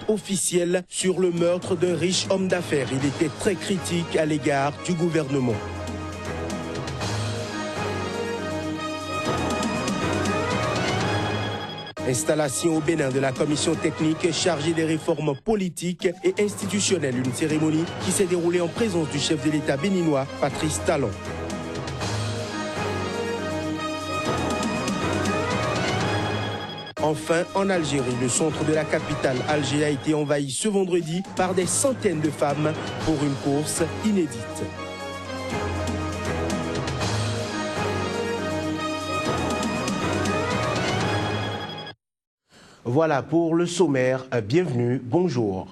officielle sur le meurtre d'un riche homme d'affaires. Il était très critique à l'égard du gouvernement. Installation au Bénin de la commission technique chargée des réformes politiques et institutionnelles. Une cérémonie qui s'est déroulée en présence du chef de l'État béninois, Patrice Talon. Enfin, en Algérie, le centre de la capitale, Alger, a été envahi ce vendredi par des centaines de femmes pour une course inédite. Voilà pour le sommaire. Bienvenue, bonjour.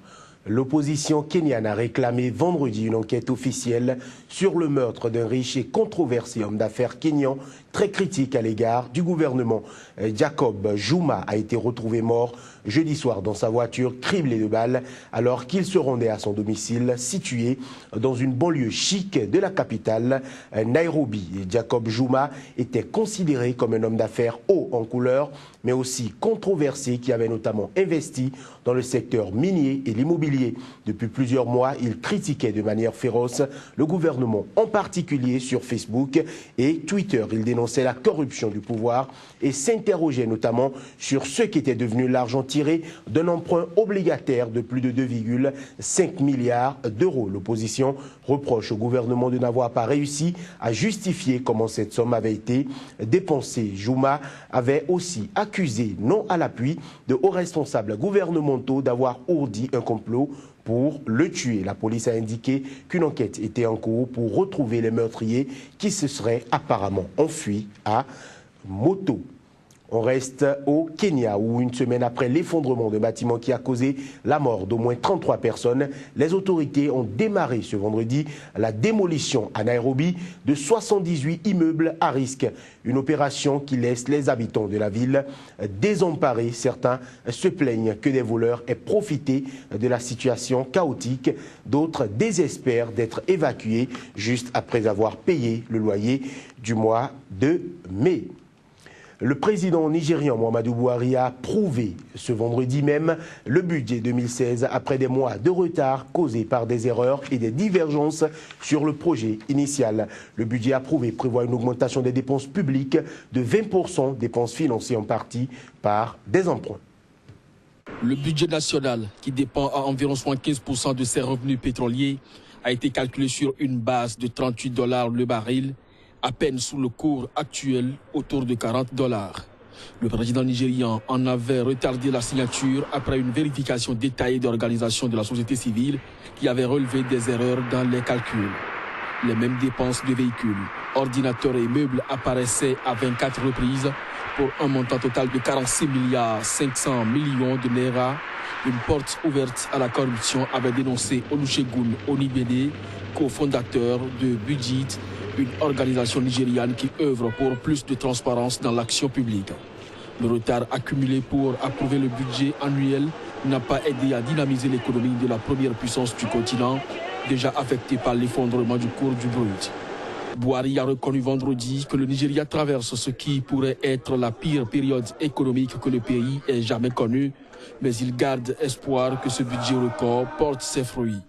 L'opposition kenyane a réclamé vendredi une enquête officielle sur le meurtre d'un riche et controversé homme d'affaires kényan très critique à l'égard du gouvernement. Jacob Juma a été retrouvé mort jeudi soir dans sa voiture criblée de balles alors qu'il se rendait à son domicile situé dans une banlieue chic de la capitale, Nairobi. Jacob Juma était considéré comme un homme d'affaires haut en couleur mais aussi controversé qui avait notamment investi dans le secteur minier et l'immobilier. Depuis plusieurs mois, il critiquait de manière féroce le gouvernement, en particulier sur Facebook et Twitter. Il dénonçait la corruption du pouvoir et s'interrogeait notamment sur ce qu'était devenu l'argent tiré d'un emprunt obligataire de plus de 2,5 milliards d'euros. L'opposition reproche au gouvernement de n'avoir pas réussi à justifier comment cette somme avait été dépensée. Juma avait aussi accusé, non à l'appui, de hauts responsables gouvernementaux d'avoir ourdi un complot pour le tuer. La police a indiqué qu'une enquête était en cours pour retrouver les meurtriers qui se seraient apparemment enfuis à moto. On reste au Kenya où une semaine après l'effondrement d'un bâtiment qui a causé la mort d'au moins 33 personnes, les autorités ont démarré ce vendredi la démolition à Nairobi de 78 immeubles à risque. Une opération qui laisse les habitants de la ville désemparés. Certains se plaignent que des voleurs aient profité de la situation chaotique. D'autres désespèrent d'être évacués juste après avoir payé le loyer du mois de mai. Le président nigérian Muhammadu Buhari a approuvé ce vendredi même le budget 2016 après des mois de retard causés par des erreurs et des divergences sur le projet initial. Le budget approuvé prévoit une augmentation des dépenses publiques de 20%, dépenses financées en partie par des emprunts. Le budget national, qui dépend à environ 75% de ses revenus pétroliers, a été calculé sur une base de $38 le baril, à peine sous le cours actuel, autour de $40. Le président nigérian en avait retardé la signature après une vérification détaillée d'organisation de la société civile qui avait relevé des erreurs dans les calculs. Les mêmes dépenses de véhicules, ordinateurs et meubles apparaissaient à 24 reprises pour un montant total de 46,5 milliards de naira. Une porte ouverte à la corruption avait dénoncé Olusegun Onibede, cofondateur de Budget, une organisation nigériane qui œuvre pour plus de transparence dans l'action publique. Le retard accumulé pour approuver le budget annuel n'a pas aidé à dynamiser l'économie de la première puissance du continent, déjà affectée par l'effondrement du cours du brut. Buhari a reconnu vendredi que le Nigeria traverse ce qui pourrait être la pire période économique que le pays ait jamais connue, mais il garde espoir que ce budget record porte ses fruits.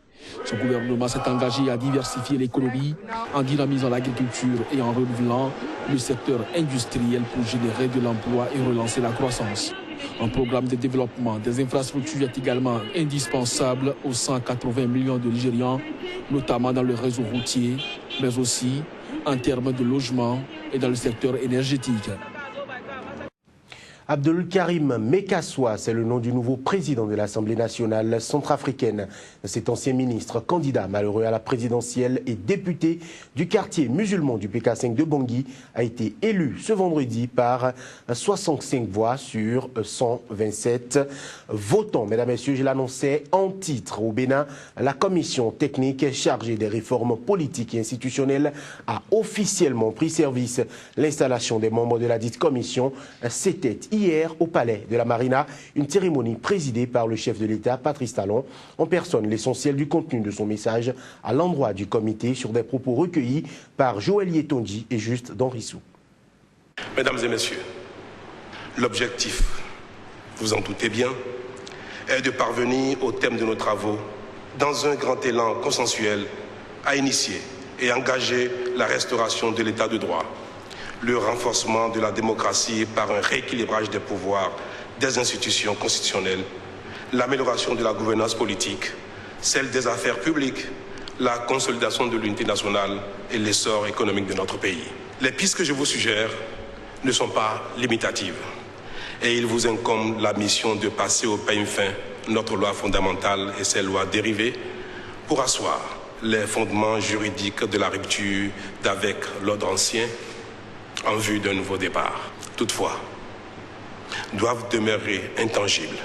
Son gouvernement s'est engagé à diversifier l'économie en dynamisant l'agriculture et en renouvelant le secteur industriel pour générer de l'emploi et relancer la croissance. Un programme de développement des infrastructures est également indispensable aux 180 millions de Nigérians, notamment dans le réseau routier, mais aussi en termes de logement et dans le secteur énergétique. Abdul Karim Mekassoua, c'est le nom du nouveau président de l'Assemblée nationale centrafricaine. Cet ancien ministre, candidat malheureux à la présidentielle et député du quartier musulman du PK5 de Bangui, a été élu ce vendredi par 65 voix sur 127 votants. Mesdames et messieurs, je l'annonçais en titre au Bénin, la commission technique chargée des réformes politiques et institutionnelles a officiellement pris service. L'installation des membres de la dite commission, c'était hier au palais de la Marina, une cérémonie présidée par le chef de l'État, Patrice Talon, en personne l'essentiel du contenu de son message à l'endroit du comité sur des propos recueillis par Joël Yetonji et Juste Danrissou. Mesdames et messieurs, l'objectif, vous en doutez bien, est de parvenir au thème de nos travaux dans un grand élan consensuel à initier et engager la restauration de l'état de droit, le renforcement de la démocratie par un rééquilibrage des pouvoirs des institutions constitutionnelles, l'amélioration de la gouvernance politique, celle des affaires publiques, la consolidation de l'unité nationale et l'essor économique de notre pays. Les pistes que je vous suggère ne sont pas limitatives et il vous incombe la mission de passer au peigne fin notre loi fondamentale et ses lois dérivées pour asseoir les fondements juridiques de la rupture d'avec l'ordre ancien en vue d'un nouveau départ. Toutefois, doivent demeurer intangibles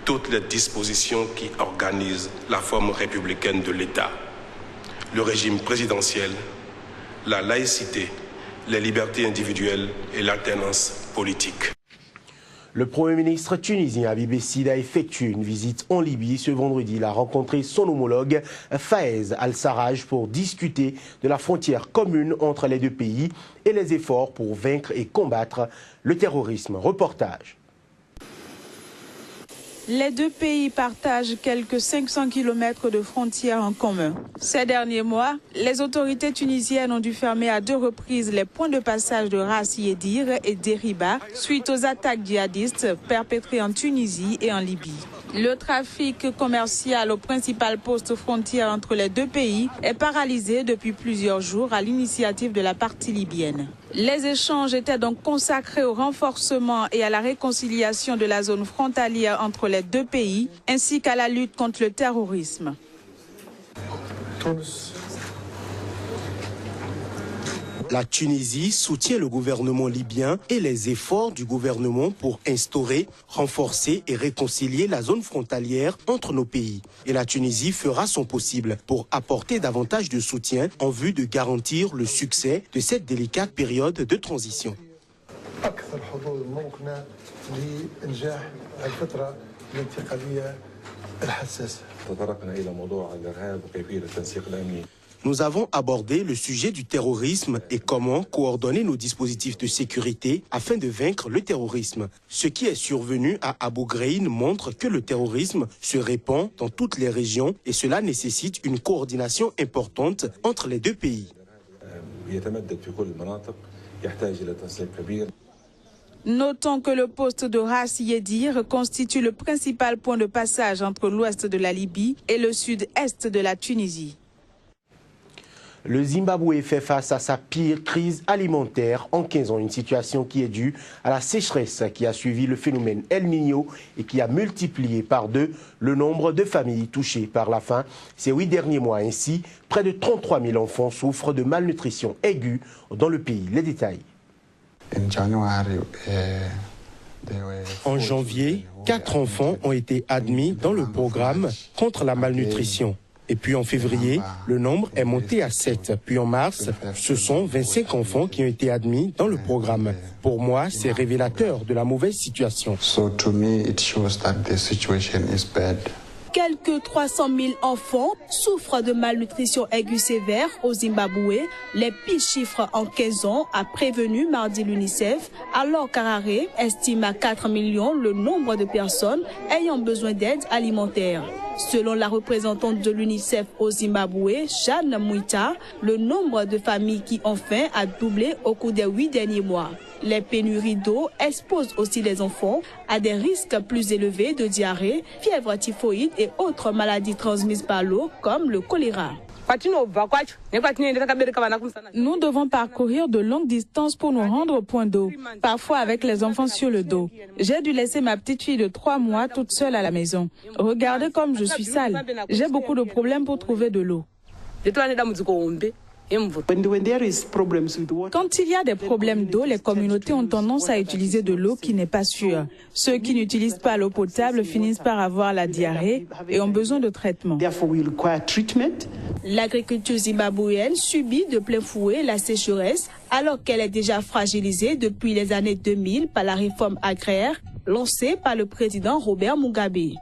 toutes les dispositions qui organisent la forme républicaine de l'État, le régime présidentiel, la laïcité, les libertés individuelles et l'alternance politique. Le Premier ministre tunisien Habib Essid a effectué une visite en Libye ce vendredi. Il a rencontré son homologue Fayez Al-Sarraj pour discuter de la frontière commune entre les deux pays et les efforts pour vaincre et combattre le terrorisme. Reportage. Les deux pays partagent quelques 500 km de frontières en commun. Ces derniers mois, les autorités tunisiennes ont dû fermer à 2 reprises les points de passage de Ras Yedir et Deriba suite aux attaques djihadistes perpétrées en Tunisie et en Libye. Le trafic commercial au principal poste frontière entre les deux pays est paralysé depuis plusieurs jours à l'initiative de la partie libyenne. Les échanges étaient donc consacrés au renforcement et à la réconciliation de la zone frontalière entre les deux pays, ainsi qu'à la lutte contre le terrorisme. La Tunisie soutient le gouvernement libyen et les efforts du gouvernement pour instaurer, renforcer et réconcilier la zone frontalière entre nos pays. Et la Tunisie fera son possible pour apporter davantage de soutien en vue de garantir le succès de cette délicate période de transition. Nous avons abordé le sujet du terrorisme et comment coordonner nos dispositifs de sécurité afin de vaincre le terrorisme. Ce qui est survenu à Abu Ghraib montre que le terrorisme se répand dans toutes les régions et cela nécessite une coordination importante entre les deux pays. Notons que le poste de Ras Yedir constitue le principal point de passage entre l'ouest de la Libye et le sud-est de la Tunisie. Le Zimbabwe fait face à sa pire crise alimentaire en 15 ans, une situation qui est due à la sécheresse qui a suivi le phénomène El Niño et qui a multiplié par 2 le nombre de familles touchées par la faim ces 8 derniers mois. Ainsi, près de 33 000 enfants souffrent de malnutrition aiguë dans le pays. Les détails. En janvier, 4 enfants ont été admis dans le programme contre la malnutrition. Et puis en février, le nombre est monté à 7. Puis en mars, ce sont 25 enfants qui ont été admis dans le programme. Pour moi, c'est révélateur de la mauvaise situation. Quelques 300 000 enfants souffrent de malnutrition aiguë sévère au Zimbabwe. Les pires chiffres en 15 ans a prévenu mardi l'UNICEF, alors qu'Harare estime à 4 millions le nombre de personnes ayant besoin d'aide alimentaire. Selon la représentante de l'UNICEF au Zimbabwe, Jeanne Mouita, le nombre de familles qui ont faim a doublé au cours des 8 derniers mois. Les pénuries d'eau exposent aussi les enfants à des risques plus élevés de diarrhée, fièvre typhoïde et autres maladies transmises par l'eau comme le choléra. Nous devons parcourir de longues distances pour nous rendre au point d'eau, parfois avec les enfants sur le dos. J'ai dû laisser ma petite fille de 3 mois toute seule à la maison. Regardez comme je suis sale. J'ai beaucoup de problèmes pour trouver de l'eau. Quand il y a des problèmes d'eau, les communautés ont tendance à utiliser de l'eau qui n'est pas sûre. Ceux qui n'utilisent pas l'eau potable finissent par avoir la diarrhée et ont besoin de traitement. L'agriculture zimbabwéenne subit de plein fouet la sécheresse alors qu'elle est déjà fragilisée depuis les années 2000 par la réforme agraire lancée par le président Robert Mugabe.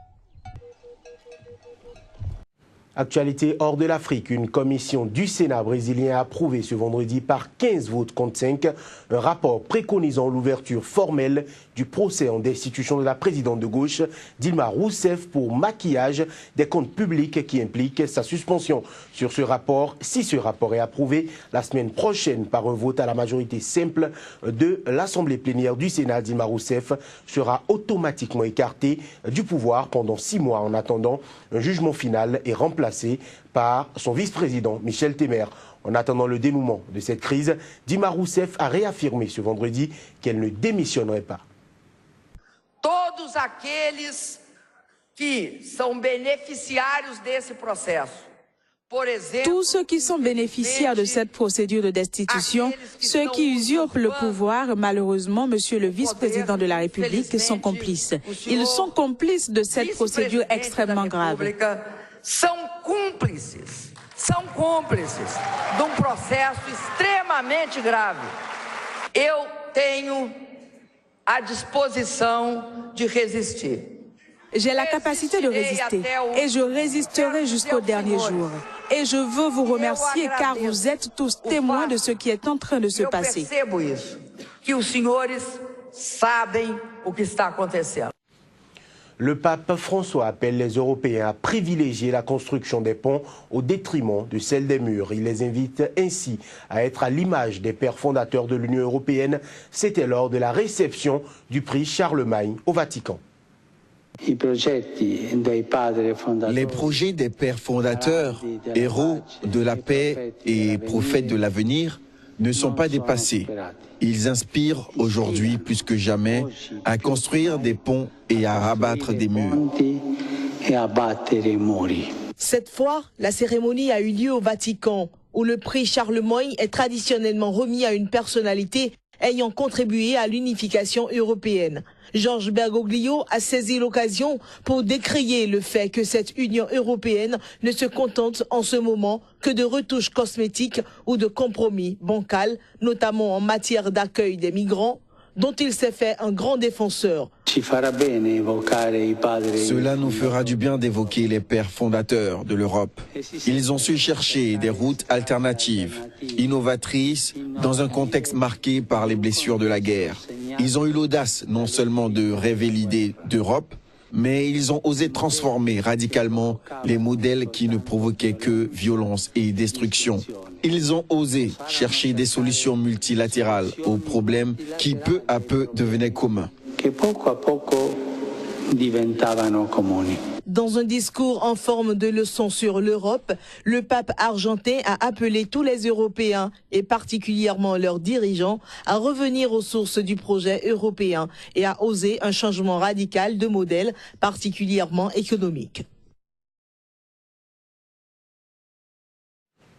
Actualité hors de l'Afrique, une commission du Sénat brésilien a approuvé ce vendredi par 15 votes contre 5 un rapport préconisant l'ouverture formelle du procès en destitution de la présidente de gauche Dilma Rousseff pour maquillage des comptes publics qui implique sa suspension. Sur ce rapport, si ce rapport est approuvé la semaine prochaine par un vote à la majorité simple de l'Assemblée plénière du Sénat, Dilma Rousseff sera automatiquement écartée du pouvoir pendant 6 mois en attendant un jugement final et remplacé par son vice-président Michel Temer. En attendant le dénouement de cette crise, Dilma Rousseff a réaffirmé ce vendredi qu'elle ne démissionnerait pas. Todos aqueles qui sont bénéficiaires desse processo. Tous ceux qui sont bénéficiaires de cette procédure de destitution, ceux qui usurpent le pouvoir, malheureusement, monsieur le vice-président de la République, sont complices. Ils sont complices de cette procédure extrêmement grave. São cúmplices de processo extremamente grave. Eu tenho a disposição de resistir. J'ai la capacité de résister et je résisterai jusqu'au dernier jour. Et je veux vous remercier car vous êtes tous témoins de ce qui est en train de se passer. Que os senhores sabem o que está acontecendo. Le pape François appelle les Européens à privilégier la construction des ponts au détriment de celle des murs. Il les invite ainsi à être à l'image des pères fondateurs de l'Union européenne. C'était lors de la réception du prix Charlemagne au Vatican. Les projets des pères fondateurs, héros de la paix et prophètes de l'avenir, ne sont pas dépassés. Ils inspirent aujourd'hui plus que jamais à construire des ponts et à rabattre des murs. Cette fois, la cérémonie a eu lieu au Vatican, où le prix Charlemagne est traditionnellement remis à une personnalité ayant contribué à l'unification européenne. Georges Bergoglio a saisi l'occasion pour décrier le fait que cette Union européenne ne se contente en ce moment que de retouches cosmétiques ou de compromis bancals, notamment en matière d'accueil des migrants, dont il s'est fait un grand défenseur. Cela nous fera du bien d'évoquer les pères fondateurs de l'Europe. Ils ont su chercher des routes alternatives, innovatrices, dans un contexte marqué par les blessures de la guerre. Ils ont eu l'audace non seulement de rêver l'idée d'Europe, mais ils ont osé transformer radicalement les modèles qui ne provoquaient que violence et destruction. Ils ont osé chercher des solutions multilatérales aux problèmes qui peu à peu devenaient communs. Dans un discours en forme de leçon sur l'Europe, le pape argentin a appelé tous les Européens, et particulièrement leurs dirigeants, à revenir aux sources du projet européen et à oser un changement radical de modèle, particulièrement économique.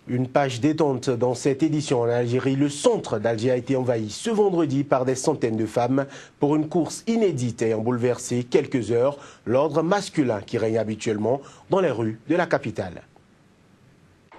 Une page détente dans cette édition en Algérie. Le centre d'Alger a été envahi ce vendredi par des centaines de femmes pour une course inédite ayant bouleversé quelques heures l'ordre masculin qui règne habituellement dans les rues de la capitale.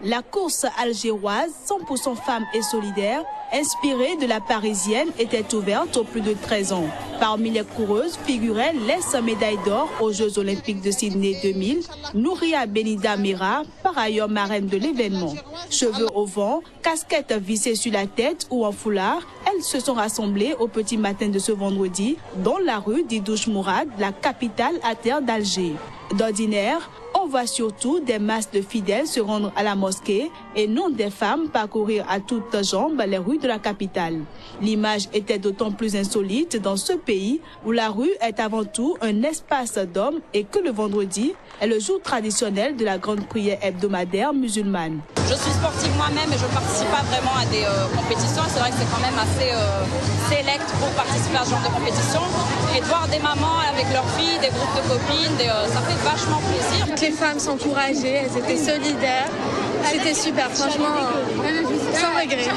La course algéroise, 100% femmes et solidaire, inspirée de la parisienne, était ouverte aux plus de 13 ans. Parmi les coureuses figuraient les médailles d'or aux Jeux Olympiques de Sydney 2000, Nouria Benida Mira, par ailleurs marraine de l'événement. Cheveux au vent, casquettes vissées sur la tête ou en foulard, elles se sont rassemblées au petit matin de ce vendredi dans la rue d'Idouche Mourad, la capitale à terre d'Alger. D'ordinaire, on voit surtout des masses de fidèles se rendre à la mosquée et non des femmes parcourir à toutes jambes les rues de la capitale. L'image était d'autant plus insolite dans ce pays où la rue est avant tout un espace d'hommes et que le vendredi est le jour traditionnel de la grande prière hebdomadaire musulmane. Je suis sportive moi-même et je ne participe pas vraiment à des compétitions. C'est vrai que c'est quand même assez sélect pour participer à ce genre de compétition. Et de voir des mamans avec leurs filles, des groupes de copines, ça fait vachement plaisir. Les femmes s'encourageaient, elles étaient solidaires. C'était super, franchement, sans regret.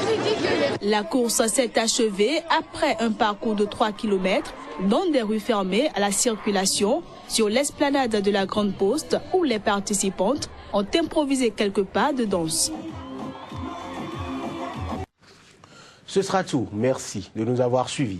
La course s'est achevée après un parcours de 3 km dans des rues fermées à la circulation sur l'esplanade de la Grande Poste où les participantes ont improvisé quelques pas de danse. Ce sera tout. Merci de nous avoir suivis.